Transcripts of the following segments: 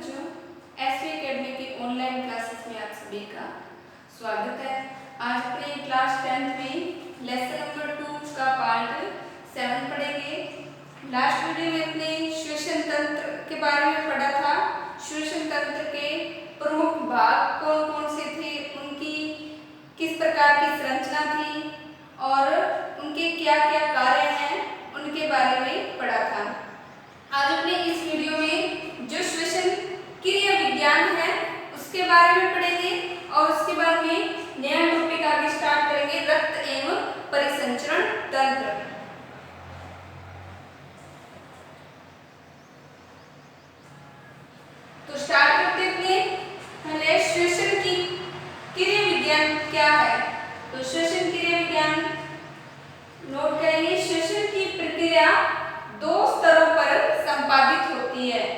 बच्चों, SV academy की online classes में आप सभी का स्वागत है। आज अपने क्लास 10th में लेसन नंबर 2 का पार्ट 7 पढ़ेंगे। लास्ट वीडियो में अपने श्वसन तंत्र के बारे में पढ़ा था। श्वसन तंत्र के प्रमुख भाग कौन कौन से थे, उनकी किस प्रकार की संरचना थी और उनके क्या क्या कार्य हैं, उनके बारे में पढ़ा था। आज अपने इस वीडियो में जो श्वसन क्रिया विज्ञान है उसके बारे में पढ़ेंगे और उसके बाद में नया टॉपिक आगे स्टार्ट करेंगे, रक्त एवं परिसंचरण तंत्र। तो स्टार्ट करते हैं। पहले श्वसन की क्रिया विज्ञान क्या है। तो श्वसन क्रिया विज्ञान नोट करेंगे। श्वसन की प्रक्रिया दो स्तरों पर संपादित होती है।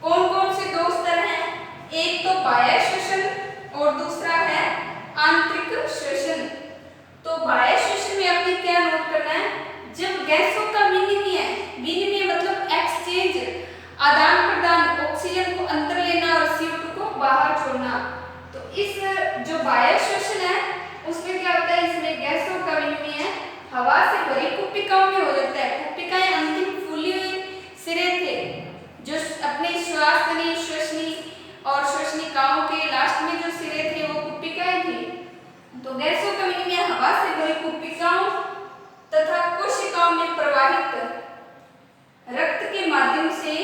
कौन कौन से दो स्तर हैं? एक तो बाह्य श्वसन और दूसरा है आंतरिक श्वसन। तो बाह्य श्वसन में आपने क्या नोट करना है? जब गैसों का विनिमय मतलब एक्सचेंज, आदान प्रदान, ऑक्सीजन को अंदर लेना और CO2 को बाहर छोड़ना। तो इस जो बाह्य श्वसन है उसमें क्या होता है? इसमें गैसों का विनिमय हवा से भरी कुपिकाओं में हो जाता है। कुपिकाएं अंतिम फूली हुई सिरे थे जो अपने श्वास नली, श्वसनी और श्वसनिकाओं के लास्ट में जो सिरे थे वो कुपिकाएं थी। तो गैसों का विनिमय हवा से भरी कुपिकाओं तथा कोशिकाओं में प्रवाहित रक्त के माध्यम से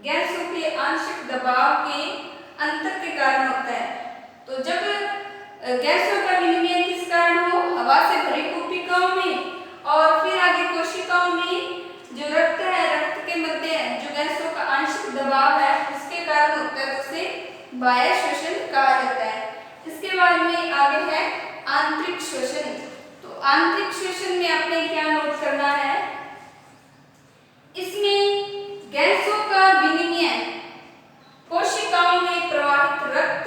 गैसों के आंशिक दबाव के अंतर के कारण होता है। तो जब गैसों का विनिमय किस कारण हो? हवा से भरी कुपिकाओं में और फिर आगे कोशिकाओं में जो रक्त है, रक्त के मध्य जो गैसों का आंशिक दबाव है उसके कारण होता है, तो उसे बाह्य श्वसन कहा जाता है। इसके बाद में आगे है आंतरिक श्वसन। तो आंतरिक श्वसन में आपने क्या नोट करना है? इसमें गैसों का विनिमय कोशिकाओं में प्रवाहित रक्त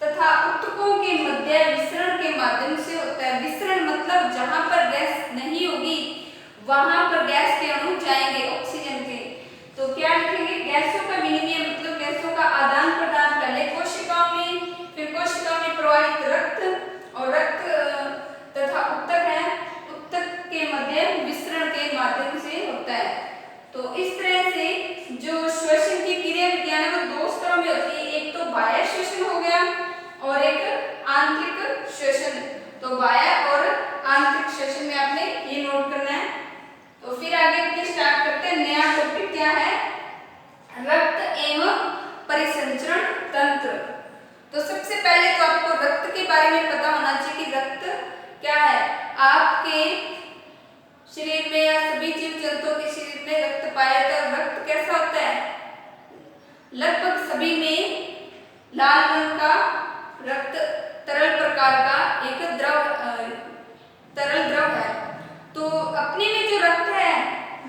तथा ऊतकों के मध्य विसरण के माध्यम से होता है। विसरण मतलब जहां पर गैस नहीं होगी वहां पर गैस के अणु जाएंगे ऑक्सीजन के। तो क्या लिखेंगे? गैसों का विनिमय मतलब गैसों का आदान प्रदान पहले कोशिकाओं में, फिर कोशिकाओं में प्रवाहित रक्त और रक्त तथा ऊतक है, ऊतक के मध्य विसरण के माध्यम से होता है। तो इस तरह से जो श्वसन की क्रिया विज्ञान है वो दो स्तरों में होती है। एक तो बाह्य श्वसन हो गया और एक आंतरिक श्वसन। तो बाह्य और आंतरिक श्वसन में आपने ये नोट करना है। तो फिर आगे अपने स्टार्ट करते हैं। नया टॉपिक क्या है? रक्त एवं परिसंचरण तंत्र। तो सबसे पहले तो आपको रक्त के बारे में पता होना चाहिए कि रक्त क्या है। आपके शरीर में या सभी जीव जंतुओं के शरीर में रक्त पाया जाता है। रक्त कैसा होता है? लगभग सभी में लाल रंग का रक्त तरल प्रकार का एक तरल द्रव है। तो अपने में जो रक्त है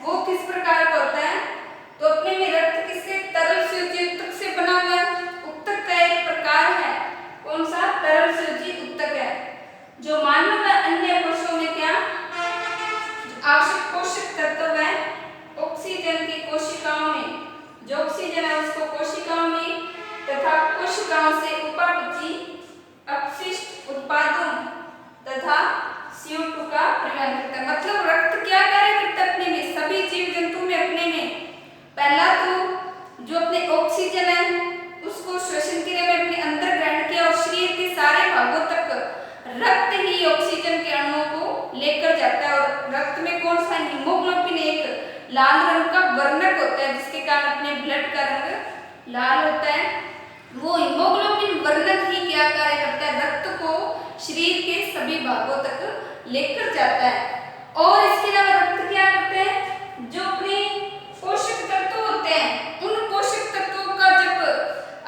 वो किस प्रकार का होता है? तो अपने में रक्त किससे? तरल संयोजी ऊतक से बना हुआ ऊतक का एक प्रकार है। कौन सा? तरल संयोजी ऊतक है जो मानव व अन्य कोषों में क्या आवश्यक पोषक तत्व है ऑक्सीजन की कोशिकाओं में, जो ऑक्सीजन है उसको कोशिकाओं में तथा कोशिकाओं से उपापचयी अपशिष्ट उत्पादों तथा CO2 का परिवहन करता है। मतलब रक्त क्या कार्य करता है अपने में? सभी जीव जंतु में अपने में पहला तो जो अपने ऑक्सीजन है उसको श्वसन क्रिया में अपने अंदर ग्रहण किया और शरीर के सारे भागों तक रक्त ही ऑक्सीजन के अणुओं को लेकर जाता है। और रक्त में कौन सा? हीमोग्लोबिन एक लाल रंग का वर्णक होता है जिसके कारण अपने ब्लड का रंग लाल होता है। वो हीमोग्लोबिन वर्णक ही क्या कार्य करता है? रक्त को शरीर के सभी भागों तक लेकर जाता है। और इसके अलावा रक्त क्या करता है? जो अपने पोषक तत्व होते हैं उन पोषक तत्वों का जब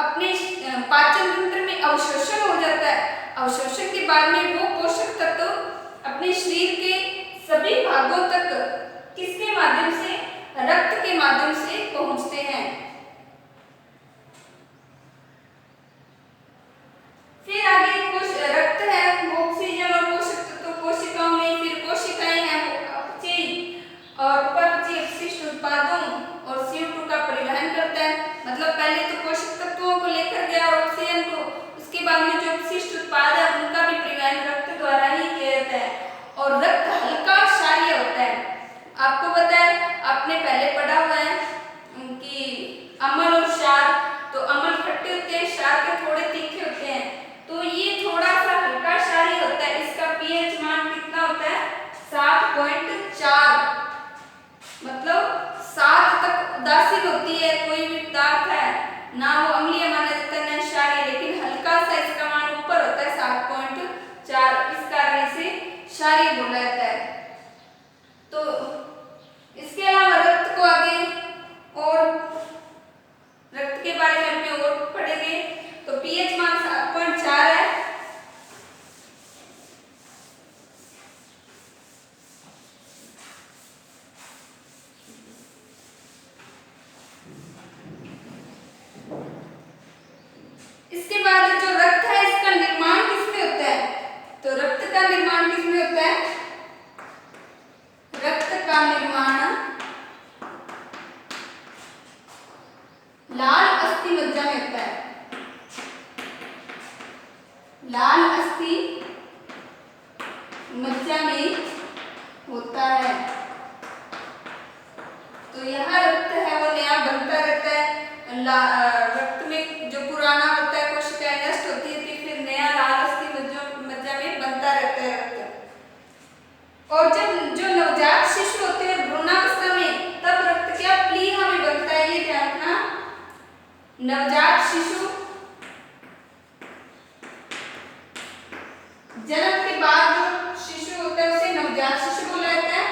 अपने पाचन तंत्र में अवशोषण हो जाता है, अवशोषण के बाद में वो पोषक तत्व अपने शरीर के सभी भागों तक किसके माध्यम से? रक्त के माध्यम से पहुंचते हैं। फिर आगे रक्त है वो ऑक्सीजन और पोषक तत्व कोशिकाओं में, फिर कोशिकाएं हैं वो अपचयी और उपापचयी अपशिष्ट उत्पादों और CO2 का परिवहन करता है। मतलब मतलब पहले तो पोषक तत्वों को लेकर गया और ऑक्सीजन को, उसके बाद में जो अपशिष्ट उत्पाद है उनका भी परिवहन रक्त द्वारा ही किया जाता है। और रक्त हल्का क्षारीय होता है। आपको पता है, आपने पहले पढ़ा हुआ है कि अम्ल और क्षार, तो अम्ल खट्टे होते हैं, क्षार के थोड़े तीखे होते हैं, तो ये थोड़ा सा हल्का क्षारीय होता है। इसका पीएच मान कितना होता है? 7.4, मतलब 7 तक उदासीन होती है कोई भी पदार्थ है, ना वो अम्लीय माना जाता है ना क्षारीय, लेकिन हल्का सा इसका मान ऊपर होता है 7.4, इस कारण इसे क्षारीय बोला जाता है। तो इसके अलावा रक्त को आगे और रक्त के बारे में हमने और पढ़ेंगे। तो पीएच मान 7.4 है। इसके बाद जो रक्त है इसका निर्माण किसमें होता है? तो रक्त का निर्माण किसमें होता है? रक्त का निर्माण लाल अस्थि मज्जा में होता है। लाल अस्थि मज्जा में होता है। तो यह रक्त है वो नया बनता रहता है। रक्त में जो पुराना होता है कोशिकाएं नष्ट होती है, तो फिर नया लाल अस्थि मज्जा में बनता रहता है रक्त। और जब जो नवजात शिशु होते हैं भ्रूणावस्था में, तब रक्त क्या प्लीहा में बनता है, ये ध्यान रखना। नवजात शिशु जन्म के बाद जो शिशु होता है उसे नवजात शिशु बोला जाता है।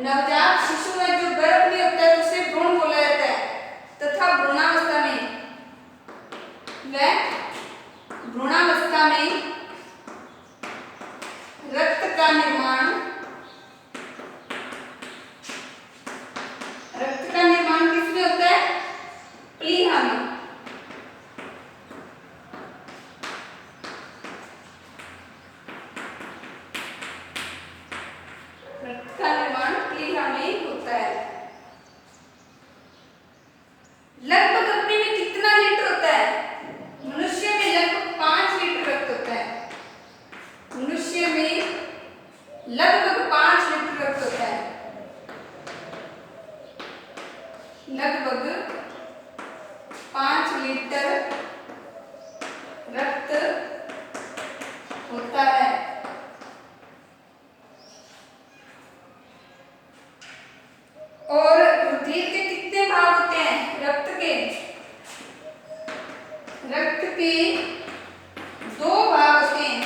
नवजात शिशु में जो गर्भ में होता है उसे भ्रूण बोला जाता है, तथा भ्रूणावस्था में रक्त का निर्माण किसमें होता है? प्लीहा में। रक्त का निर्माण प्लीहा में होता है। लगभग अपने में कितना लीटर होता है? मनुष्य में लगभग 5 लीटर रक्त होता है। मनुष्य में लगभग 5 लीटर रक्त होता है। लगभग 5 लीटर रक्त होता है। और रुधिर के कितने भाग होते हैं? रक्त के 2 भाग होते हैं।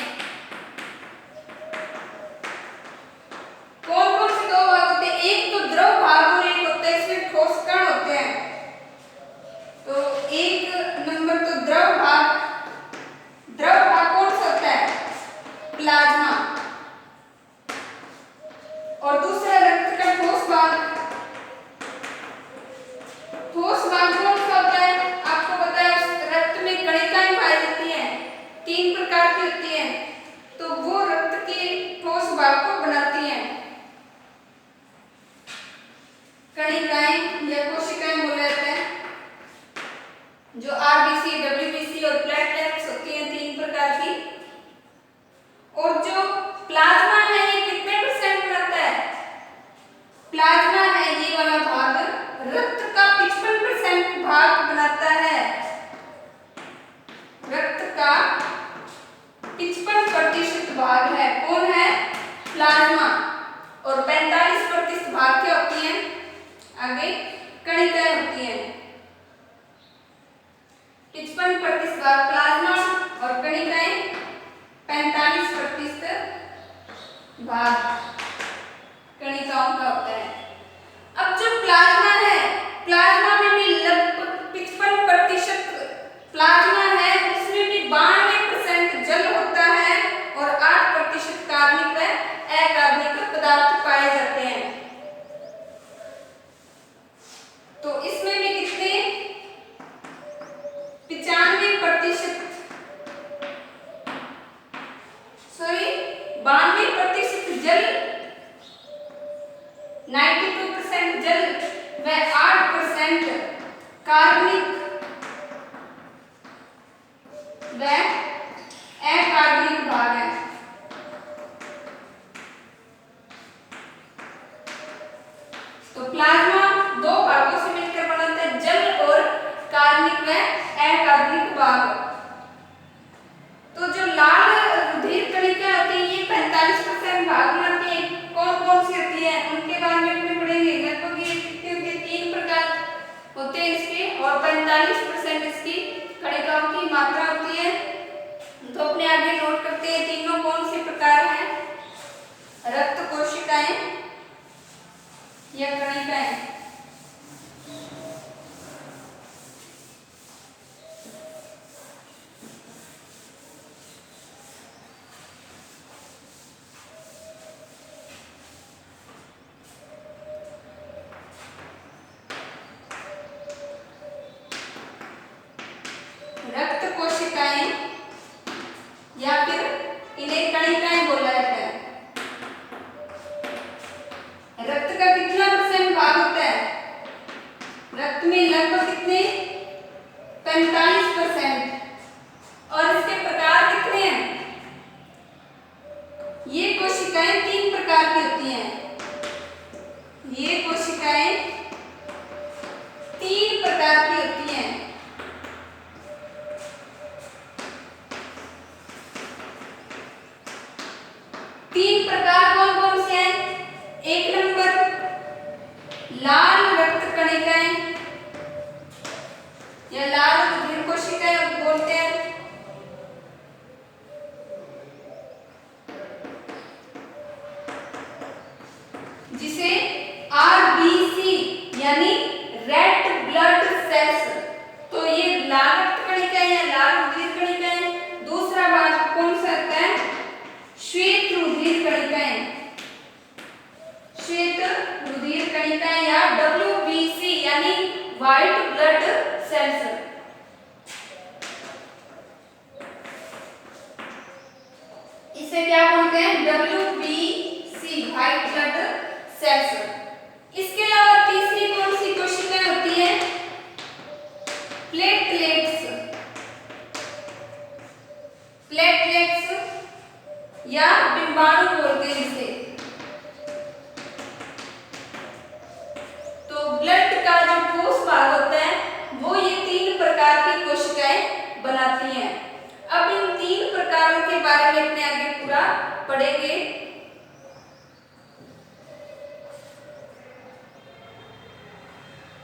कौन कौन से 2 भाग होते हैं? एक तो द्रव भाग और एक होता है इसमें ठोस कण होते हैं। तो एक नंबर तो द्रव भाग कौन सा होता है? प्लाज्मा। और दूसरा रक्त का ठोस भाग कौन सा होता है? आपको पता है रक्त में कणिकाएं पाई जाती हैं, 3 प्रकार की होती हैं, तो वो रक्त के ठोस भाग को बनाती हैं। कणिकाएं या कोशिकाएं बोला जाता है। जो आरबीसी, डब्ल्यूबीसी और प्लेटलेट्स होती हैं 3 प्रकार की। और जो प्लाज्मा है ये कितने % बनाता है? प्लाज्मा है ये वाला भाग रक्त का 55% भाग बनाता है। रक्त का 55% भाग है। कौन है? प्लाज्मा। और 45% भाग क्या होती हैं? आगे कणिकाएं होती हैं। 55% भाग प्लाज्मा और कणिकाएं 45% भाग कणिकाओं का होता है। अब जो प्लाज्मा है, प्लाज्मा में भी लगभग 55% प्लाज्मा है, उसमें भी 92% जल होता है और 8% कार्बनिक व अकार्बनिक पदार्थ पाए जाते हैं। तो इसमें भी कितने? 92% 92% जल, 92% जल व 8% कार्बनिक व अकार्बनिक भाग है। तो प्लाज्मा दो भागों से मिलकर बनता है, जल और कार्बनिक व अकार्बनिक भाग। तो जो लाल रुधिर कणिका होती है ये 45% भाग बनाती है। कौन कौन सी होती है उनके बारे में अपने पढ़ेंगे। लगभग ये कितने होते हैं, 3 प्रकार होते हैं इसके, और 45% इसकी कणिकाओं की मात्रा होती है। तो अपने आगे नोट करते हैं तीनों कौन से प्रकार हैं, रक्त कोशिकाएं या कणिकाएं। रक्त कोशिकाएं या फिर इन्हें कणिकाएं बोला जाता है। रक्त का कितना % भाग होता है, रक्त में लगभग कितने 45%। और इसके प्रकार कितने हैं, ये कोशिकाएं 3 प्रकार की होती हैं। ये कोशिकाएं 3 प्रकार की होती हैं। तीन प्रकार कौन कौन से हैं, 1 नंबर लाल रक्त कणिकाएं या लाल रुधिर कोशिकाएं बोलते हैं। जिसे आरबीसी यानी रेड ब्लड सेल्स, तो ये लाल रक्त कणिकाएं या लाल रुधिर कणिकाएं। दूसरा भाग कौन सा होता है, श्वेत रुधिर कणिकाएं, श्वेत रुधिर कणिकाएं या WBC यानी व्हाइट ब्लड सेल्स। इसे क्या बोलते हैं, WBC व्हाइट ब्लड सेल्स। इसके अलावा तीसरी कौन सी कोशिकाएं होती है, प्लेटलेट्स, प्लेटलेट्स या बिंबाणु बोलते हैं इसे। तो ब्लड का जो ठोस भाग होता है वो ये 3 प्रकार की कोशिकाएं बनाती हैं। अब इन 3 प्रकारों के बारे में अपने आगे पूरा पढ़ेंगे।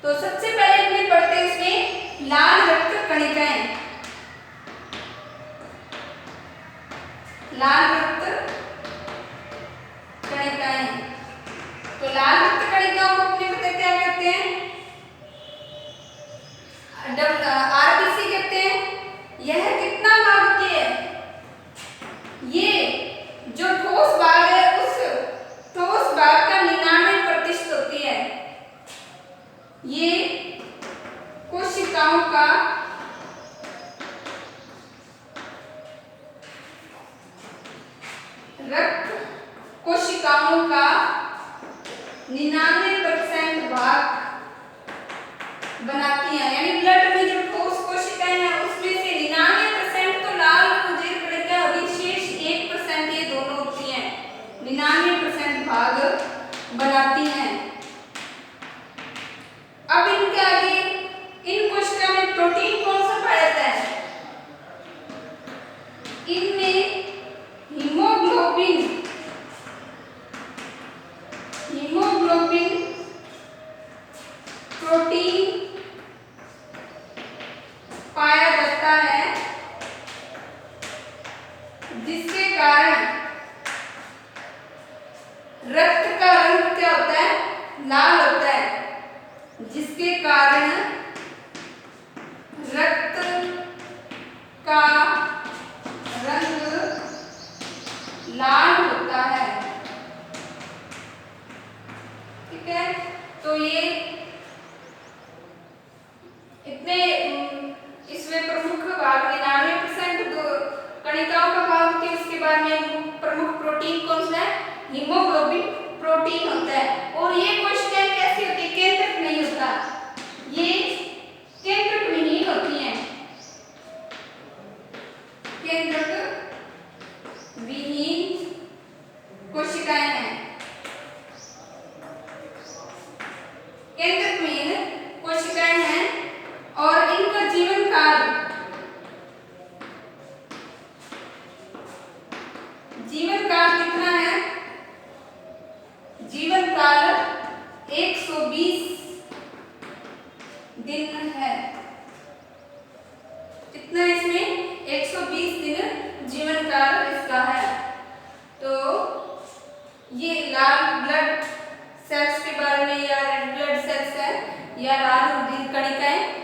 तो सबसे पहले अपने पढ़ते हैं इसमें लाल रक्त कणिकाएं। लाल रक्त कणिकाएं, तो लाल रक्त कणिकाओं को अपने पता क्या कहते हैं, आरबीसी कहते हैं। यह कितना भाग होती है, ये जो ठोस भाग है उस ठोस भाग का 99% होती है। ये कोशिकाओं का रक्त कोशिकाओं का 99% भाग बनाती हैं। यानी ब्लड में जो ठोस कोशिकाएं हैं उसमें से 99% तो लाल रुधिर कणिका होगी, शेष 1% ये दोनों होती हैं, 99% भाग बनाती हैं। अब इनके आगे इन कोशिकाओं में प्रोटीन कौन सा पाया जाता है, इनमें हीमोग्लोबिन, हीमोग्लोबिन प्रोटीन पाया जाता है, जिसके कारण रक्त का रंग क्या होता है, लाल होता है, जिसके कारण रक्त का रंग लाल होता है। ठीक है, तो ये इतने इसमें प्रमुख भाग 99% कणिकाओं का भाग होती है। उसके बाद में प्रमुख प्रोटीन कौन सा है, हीमोग्लोबिन प्रोटीन होता है। और ये कोशिकाएं कैसी होती है, केंद्रक नहीं होता, ये केंद्रक विहीन होती हैं। दिन है। कितना इसमें 120 दिन जीवन काल इसका है। तो ये लाल ब्लड सेल्स के बारे में या रेड ब्लड सेल्स है या लाल रुधिर कणिकाएं